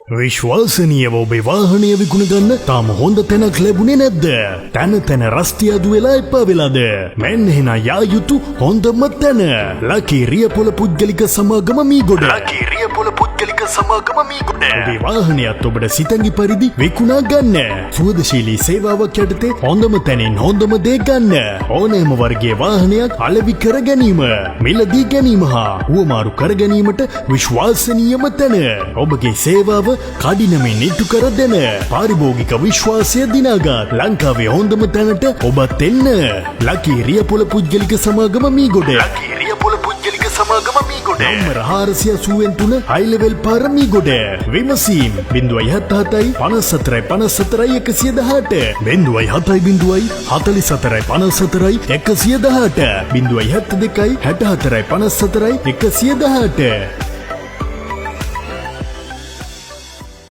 විශ්වාසනීයව ඔබේ වාහනය විකුණ ගන්න තාම හොඳ තැනක් ලැබුණේ නැද්ද? තැන තැන රස්තියාදු වෙලා එපා වෙලාද? මෙන්න එහෙනම් යා යුතු හොඳම තැන. ලකී රියපොළ පුද්ගලික සමාගම මීගොඩ. ලකී රියපොළ පුද්ගලික සමාගම මීගොඩ. ඔබේ වාහනයත් ඔබට සිතැඟි පරිදි විකුණා ගන්න. සුවදශීලී සේවාවක් යටතේ හොඳම තැනින් හොඳම දේ ගන්න. ඕනෑම වර්ගයේ වාහනයක් අලෙවි කර ගැනීම, මිලදී ගැනීම හා හුවමාරු කර ගැනීමට විශ්වාසනීයම තැන. ඔබගේ සේවාව කඩිනමින් ඉටු කර දෙන පාරිභෝගික විශ්වාසය දිනාගත් ලංකාවේ හොඳම තැනට ඔබත් එන්න. ලකී රියපොළ පුද්ගලික සමාගම මීගොඩ. ලකී රියපොළ පුද්ගලික සමාගම මීගොඩ. නම්බර 483 හයි ලෙවල් පාර මීගොඩ. විමසීම් 077 54 54 118 070 44 54 118 072 64 54 118